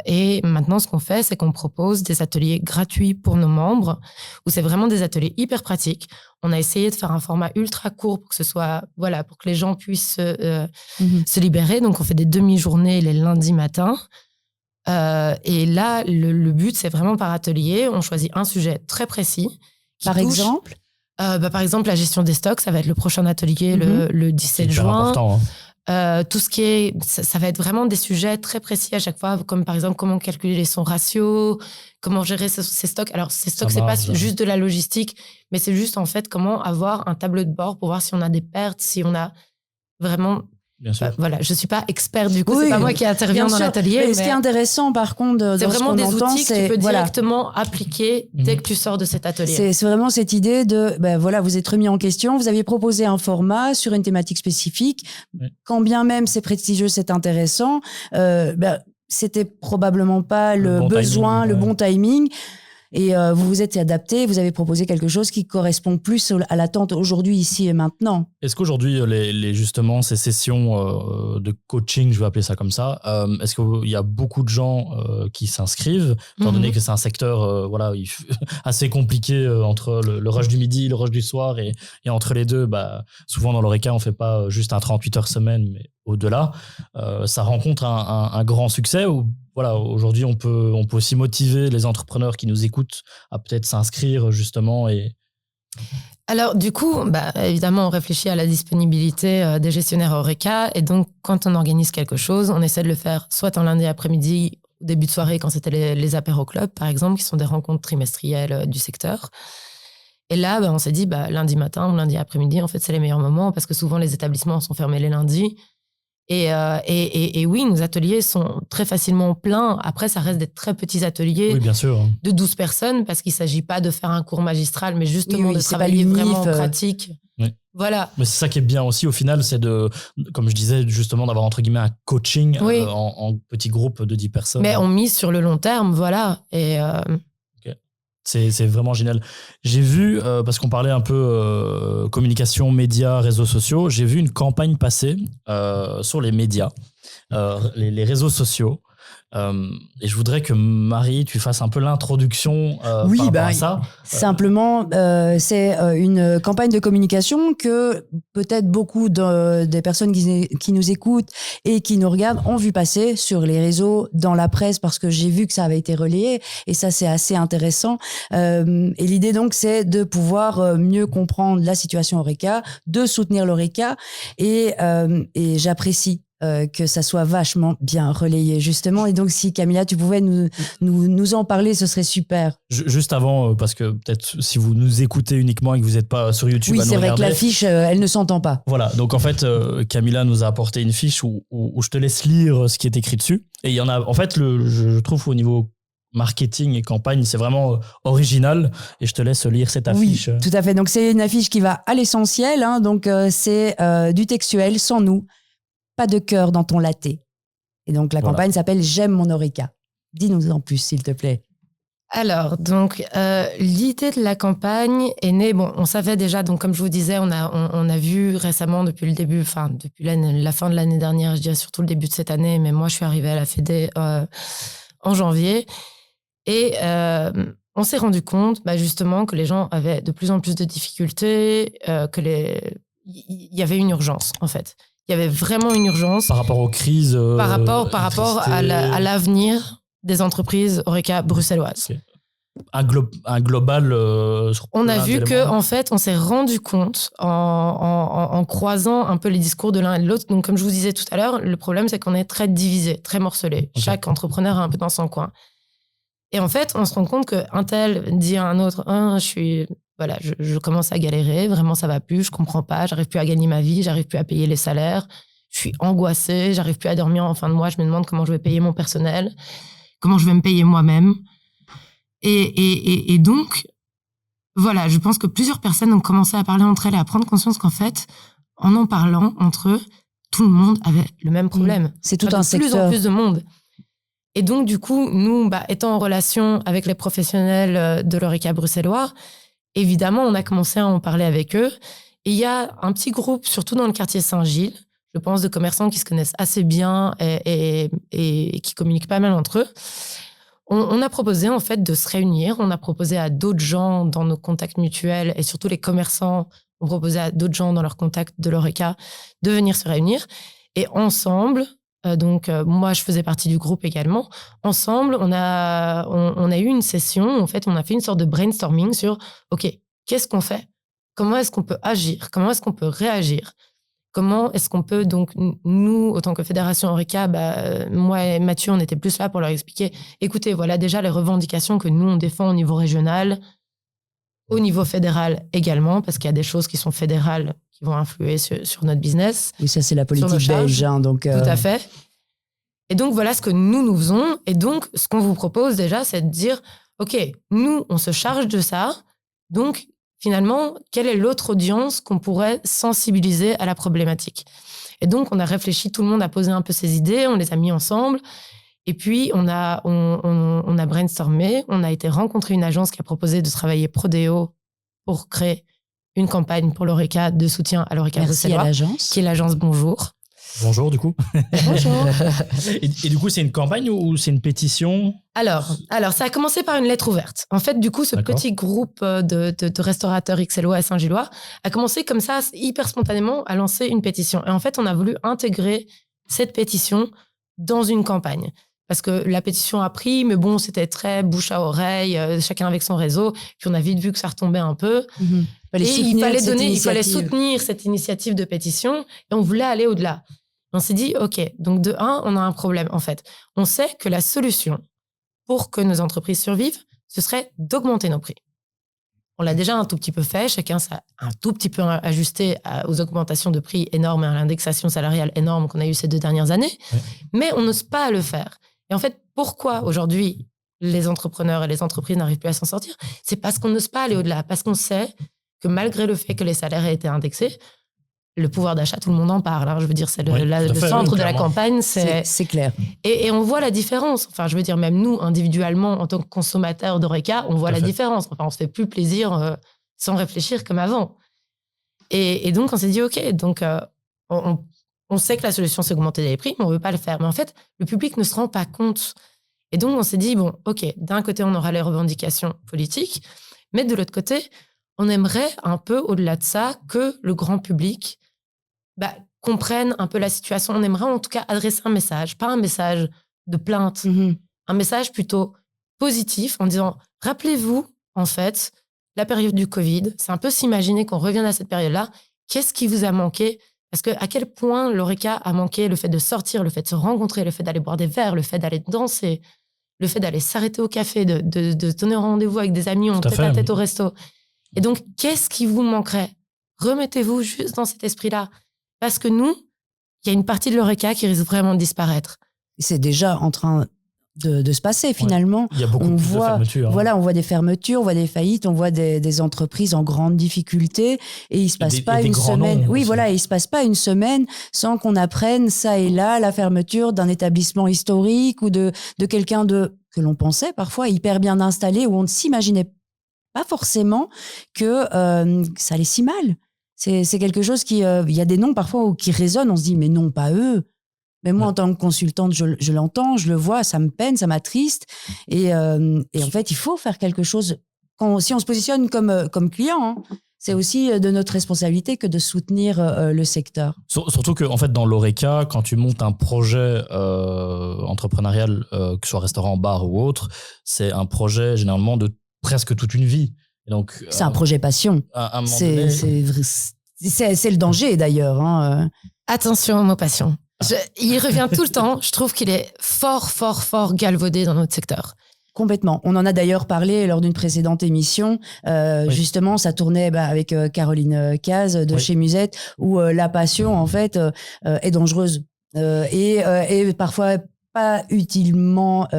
Et maintenant, ce qu'on fait, c'est qu'on propose des ateliers gratuits pour nos membres, où c'est vraiment des ateliers hyper pratiques. On a essayé de faire un format ultra court pour que ce soit, pour que les gens puissent se libérer. Donc, on fait des demi-journées les lundis matins. Et là, le but, c'est vraiment par atelier. On choisit un sujet très précis. Par exemple, par exemple, la gestion des stocks, ça va être le prochain atelier le 17 hyper juin. important. Tout ce qui est, ça va être vraiment des sujets très précis à chaque fois, comme par exemple comment calculer son ratio, comment gérer ses stocks. Alors, ces stocks, c'est pas juste de la logistique, mais c'est juste en fait comment avoir un tableau de bord pour voir si on a des pertes, si on a vraiment... Bien sûr. je suis pas experte, du coup, Oui, c'est pas moi qui interviens dans l'atelier. Mais ce qui est intéressant, par contre, c'est dans ce vraiment qu'on des entend, outils que tu peux directement appliquer dès que tu sors de cet atelier. C'est vraiment cette idée de, vous êtes remis en question, vous aviez proposé un format sur une thématique spécifique. Oui. Quand bien même c'est prestigieux, c'est intéressant, c'était probablement pas le bon besoin, timing, le bon timing. Et vous vous êtes adapté, vous avez proposé quelque chose qui correspond plus à l'attente aujourd'hui, ici et maintenant. Est-ce qu'aujourd'hui, justement, ces sessions de coaching, je vais appeler ça comme ça, est-ce qu'il y a beaucoup de gens qui s'inscrivent, étant donné que c'est un secteur assez compliqué entre le rush du midi, le rush du soir, et entre les deux, souvent dans l'Oreca, on ne fait pas juste un 38 heures semaine, mais au-delà, ça rencontre un grand succès où aujourd'hui, on peut aussi motiver les entrepreneurs qui nous écoutent à peut-être s'inscrire justement. Alors, du coup, évidemment, on réfléchit à la disponibilité des gestionnaires Oreca. Et donc, quand on organise quelque chose, on essaie de le faire soit en lundi après-midi, au début de soirée, quand c'était les apéros club, par exemple, qui sont des rencontres trimestrielles du secteur. Et là, on s'est dit, lundi matin ou lundi après-midi, en fait, c'est les meilleurs moments parce que souvent, les établissements sont fermés les lundis. Et oui, nos ateliers sont très facilement pleins. Après, ça reste des très petits ateliers, oui, bien sûr, de 12 personnes, parce qu'il ne s'agit pas de faire un cours magistral, mais justement de travailler vraiment en pratique. Oui. Voilà. Mais c'est ça qui est bien aussi au final, c'est comme je disais, justement d'avoir entre guillemets un coaching en petits groupes de 10 personnes. Mais on mise sur le long terme, voilà. Et c'est vraiment génial. J'ai vu, parce qu'on parlait un peu communication, médias, réseaux sociaux, j'ai vu une campagne passer sur les médias, les réseaux sociaux. Et je voudrais que Marie, tu fasses un peu l'introduction par rapport à ça. Simplement, c'est une campagne de communication que peut-être beaucoup des personnes qui nous écoutent et qui nous regardent ont vu passer sur les réseaux, dans la presse, parce que j'ai vu que ça avait été relayé et ça, c'est assez intéressant. Et l'idée donc, c'est de pouvoir mieux comprendre la situation Oreca, de soutenir l'Oreca et j'apprécie que ça soit vachement bien relayé, justement. Et donc, si Camilla, tu pouvais nous en parler, ce serait super. Juste avant, parce que peut-être si vous nous écoutez uniquement et que vous n'êtes pas sur YouTube, oui, c'est vrai que la fiche, elle ne s'entend pas. Voilà, donc en fait, Camilla nous a apporté une fiche où je te laisse lire ce qui est écrit dessus. Et il y en a, en fait, je trouve au niveau marketing et campagne, c'est vraiment original et je te laisse lire cette affiche. Oui, tout à fait. Donc, c'est une affiche qui va à l'essentiel. Hein, donc, c'est du textuel, sans nous. Pas de cœur dans ton latte. Et donc, la campagne s'appelle « J'aime mon Oreca ». Dis-nous en plus, s'il te plaît. Alors, donc, l'idée de la campagne est née... Bon, on savait déjà, donc comme je vous disais, on a vu récemment depuis le début, enfin, depuis la fin de l'année dernière, je dirais surtout le début de cette année, mais moi, je suis arrivée à la Fédé en janvier. Et on s'est rendu compte, justement, que les gens avaient de plus en plus de difficultés, il y avait une urgence, en fait. Il y avait vraiment une urgence. Par rapport aux crises. Par rapport à l'avenir des entreprises Oreca bruxelloises. Okay. Un global. On a vu que, en fait, on s'est rendu compte en croisant un peu les discours de l'un et de l'autre. Donc, comme je vous disais tout à l'heure, le problème, c'est qu'on est très divisé, très morcelé. Okay. Chaque entrepreneur est un peu dans son coin. Et en fait, on se rend compte qu'un tel dit à un autre, je commence à galérer, vraiment ça va plus, je comprends pas, j'arrive plus à gagner ma vie, j'arrive plus à payer les salaires, je suis angoissée, j'arrive plus à dormir en fin de mois, je me demande comment je vais payer mon personnel, comment je vais me payer moi-même. Et donc, voilà, je pense que plusieurs personnes ont commencé à parler entre elles et à prendre conscience qu'en fait, en parlant entre eux, tout le monde avait le même problème. C'est tout un secteur. De plus en plus de monde. Et donc, du coup, nous, étant en relation avec les professionnels de l'Oreca bruxellois, évidemment, on a commencé à en parler avec eux. Et il y a un petit groupe, surtout dans le quartier Saint-Gilles, je pense, de commerçants qui se connaissent assez bien et qui communiquent pas mal entre eux. On a proposé, en fait, de se réunir. On a proposé à d'autres gens dans nos contacts mutuels et surtout les commerçants ont proposé à d'autres gens dans leurs contacts de l'Oreca de venir se réunir. Et ensemble... Donc, moi, je faisais partie du groupe également. Ensemble, on a eu une session. En fait, on a fait une sorte de brainstorming sur, OK, qu'est-ce qu'on fait? Comment est-ce qu'on peut agir? Comment est-ce qu'on peut réagir? Comment est-ce qu'on peut, donc, nous, autant que Fédération Oreca, moi et Mathieu, on était plus là pour leur expliquer, écoutez, voilà déjà les revendications que nous, on défend au niveau régional, au niveau fédéral également, parce qu'il y a des choses qui sont fédérales qui vont influer sur notre business. Oui, ça, c'est la politique belge. Hein, donc, Tout à fait. Et donc, voilà ce que nous faisons. Et donc, ce qu'on vous propose déjà, c'est de dire, OK, nous, on se charge de ça. Donc, finalement, quelle est l'autre audience qu'on pourrait sensibiliser à la problématique? Et donc, on a réfléchi, tout le monde a posé un peu ses idées, on les a mis ensemble. Et puis, on a brainstormé, on a été rencontrer une agence qui a proposé de travailler Prodeo pour créer une campagne pour l'Oreca de soutien à l'Oreca bruxellois, à l'agence. qui est l'agence Bonjour. Bonjour, du coup. Bonjour. Et du coup, c'est une campagne ou c'est une pétition? Alors, ça a commencé par une lettre ouverte. En fait, du coup, ce D'accord. petit groupe de restaurateurs XLOA à Saint-Gillois a commencé comme ça, hyper spontanément, à lancer une pétition. Et en fait, on a voulu intégrer cette pétition dans une campagne. Parce que la pétition a pris, mais bon, c'était très bouche à oreille, chacun avec son réseau. Puis on a vite vu que ça retombait un peu. Et il fallait soutenir cette initiative de pétition. Et on voulait aller au-delà. On s'est dit, OK, donc de un, on a un problème, en fait. On sait que la solution pour que nos entreprises survivent, ce serait d'augmenter nos prix. On l'a déjà un tout petit peu fait. Chacun s'est un tout petit peu ajusté aux augmentations de prix énormes et à l'indexation salariale énorme qu'on a eu ces 2 dernières années. Ouais. Mais on n'ose pas le faire. Et en fait, pourquoi aujourd'hui les entrepreneurs et les entreprises n'arrivent plus à s'en sortir? C'est parce qu'on n'ose pas aller au-delà. Parce qu'on sait que malgré le fait que les salaires aient été indexés, le pouvoir d'achat, tout le monde en parle. Je veux dire, c'est le centre de la campagne. C'est clair. Et on voit la différence. Enfin, je veux dire, même nous, individuellement, en tant que consommateurs d'Oreca, on voit la différence. Enfin, on se fait plus plaisir sans réfléchir comme avant. Et donc, on s'est dit, OK, donc on sait que la solution, c'est augmenter les prix, mais on ne veut pas le faire. Mais en fait, le public ne se rend pas compte. Et donc, on s'est dit, bon, OK, d'un côté, on aura les revendications politiques, mais de l'autre côté, on aimerait un peu, au-delà de ça, que le grand public comprenne un peu la situation. On aimerait en tout cas adresser un message, pas un message de plainte, un message plutôt positif en disant, rappelez-vous, en fait, la période du Covid, c'est un peu s'imaginer qu'on revienne à cette période-là. Qu'est-ce qui vous a manqué? Parce que à quel point l'Oreca a manqué le fait de sortir, le fait de se rencontrer, le fait d'aller boire des verres, le fait d'aller danser, le fait d'aller s'arrêter au café, de tenir rendez-vous avec des amis, on tête à tête au resto. Et donc, qu'est-ce qui vous manquerait? Remettez-vous juste dans cet esprit-là. Parce que nous, il y a une partie de l'Oreca qui risque vraiment de disparaître. C'est déjà en train de se passer finalement. Ouais. Il y a beaucoup de fermetures. Voilà, on voit des fermetures, on voit des faillites, on voit des entreprises en grande difficulté et il se passe pas une semaine. Oui, voilà, il se passe pas une semaine sans qu'on apprenne ça et là la fermeture d'un établissement historique ou de quelqu'un que l'on pensait parfois hyper bien installé où on ne s'imaginait pas forcément que ça allait si mal. C'est quelque chose qui, il y a des noms parfois qui résonnent, on se dit mais non, pas eux. Mais moi, en tant que consultante, je l'entends, je le vois, ça me peine, ça m'attriste. Et en fait, il faut faire quelque chose. Si on se positionne comme client, c'est aussi de notre responsabilité que de soutenir le secteur. Surtout que, en fait, dans l'Oreca, quand tu montes un projet entrepreneurial, que ce soit restaurant, bar ou autre, c'est un projet généralement de presque toute une vie. Et donc, c'est un projet passion. À un moment donné... C'est le danger d'ailleurs. Attention au mot passion. Il revient tout le temps. Je trouve qu'il est fort, fort, fort galvaudé dans notre secteur. Complètement. On en a d'ailleurs parlé lors d'une précédente émission. Justement, ça tournait avec Caroline Caz de chez Musette, où la passion, en fait, est dangereuse et parfois pas utilement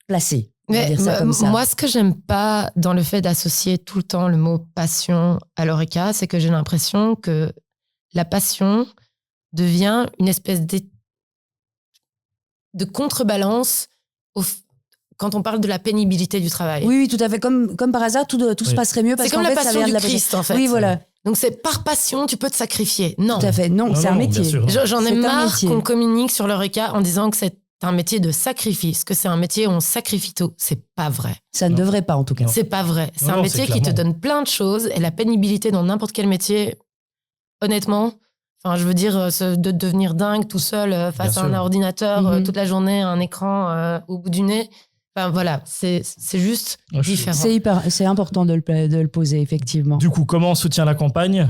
placée. Mais moi, ce que j'aime pas dans le fait d'associer tout le temps le mot passion à l'Oreca, c'est que j'ai l'impression que la passion devient une espèce de contrebalance quand on parle de la pénibilité du travail. Oui, tout à fait. Comme par hasard, tout se passerait mieux parce qu'en fait, ça vient de la passion. Christ, en fait. Oui, voilà. Donc, c'est par passion, tu peux te sacrifier. Non. Tout à fait. Non, c'est un métier. J'en ai marre qu'on communique sur l'Oreca en disant que c'est un métier de sacrifice, que c'est un métier où on sacrifie tout. C'est pas vrai. Ça ne devrait pas, en tout cas. C'est pas vrai. C'est un métier qui te donne plein de choses et la pénibilité dans n'importe quel métier, honnêtement, je veux dire, de devenir dingue tout seul face à un ordinateur toute la journée, un écran au bout du nez. Voilà, c'est juste différent. C'est important de le poser, effectivement. Du coup, comment on soutient la campagne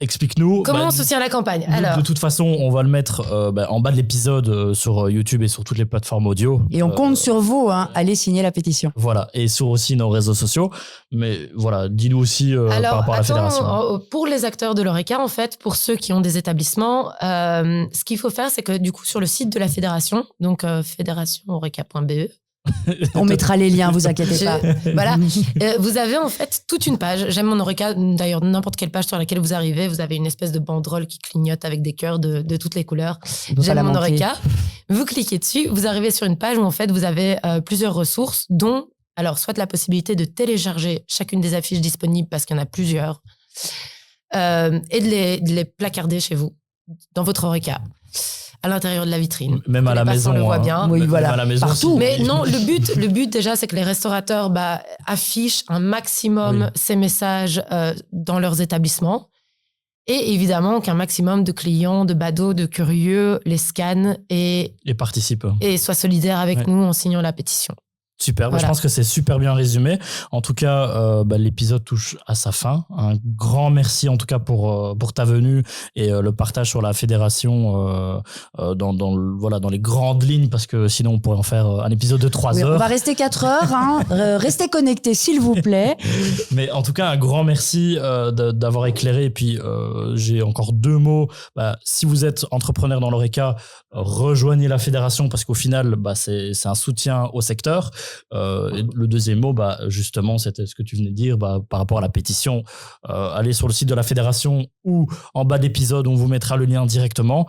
Explique-nous. Comment on soutient la campagne? Alors, de toute façon, on va le mettre en bas de l'épisode sur YouTube et sur toutes les plateformes audio. Et on compte sur vous, allez signer la pétition. Voilà, et sur aussi nos réseaux sociaux. Mais voilà, dis-nous aussi par rapport à la fédération. Pour les acteurs de l'Oreca, en fait, pour ceux qui ont des établissements, ce qu'il faut faire, c'est que du coup, sur le site de la fédération, donc fédérationoreca.be, On mettra les liens, vous inquiétez pas. Voilà. Vous avez en fait toute une page. J'aime mon Oreca. D'ailleurs, n'importe quelle page sur laquelle vous arrivez, vous avez une espèce de banderole qui clignote avec des cœurs de toutes les couleurs. J'aime mon Oreca. Vous cliquez dessus, vous arrivez sur une page où en fait vous avez plusieurs ressources, dont alors soit la possibilité de télécharger chacune des affiches disponibles parce qu'il y en a plusieurs, et de les placarder chez vous dans votre Oreca. À l'intérieur de la vitrine. Même à la maison. On le voit bien. Oui, voilà. À la maison Partout. Mais non, le but déjà, c'est que les restaurateurs affichent un maximum ces messages dans leurs établissements. Et évidemment qu'un maximum de clients, de badauds, de curieux les scannent et participent. Et soient solidaires avec nous en signant la pétition. Super, voilà. Je pense que c'est super bien résumé. En tout cas, l'épisode touche à sa fin. Un grand merci en tout cas pour ta venue et le partage sur la fédération dans les grandes lignes, parce que sinon on pourrait en faire un épisode de 3 heures. On va rester 4 heures. Hein. Restez connectés s'il vous plaît. Mais en tout cas, un grand merci d'avoir éclairé. Et puis, j'ai encore 2 mots. Si vous êtes entrepreneur dans l'Oreca, rejoignez la fédération parce qu'au final, c'est un soutien au secteur. Et le deuxième mot, justement, c'était ce que tu venais de dire par rapport à la pétition. Allez sur le site de la fédération ou en bas d'épisode, on vous mettra le lien directement.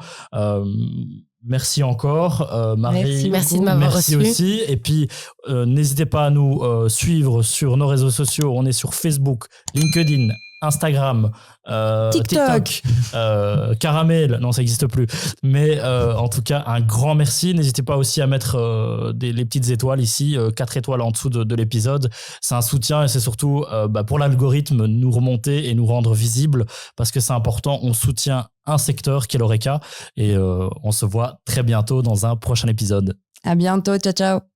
Merci encore, Marie. Merci de m'avoir reçu. Merci aussi. Et puis, n'hésitez pas à nous suivre sur nos réseaux sociaux. On est sur Facebook, LinkedIn, Instagram, TikTok, Caramel, non, ça n'existe plus. Mais en tout cas, un grand merci. N'hésitez pas aussi à mettre les petites étoiles ici, 4 étoiles en dessous de l'épisode. C'est un soutien et c'est surtout pour l'algorithme nous remonter et nous rendre visibles, parce que c'est important. On soutient un secteur qui est l'Oreca et on se voit très bientôt dans un prochain épisode. À bientôt, ciao ciao.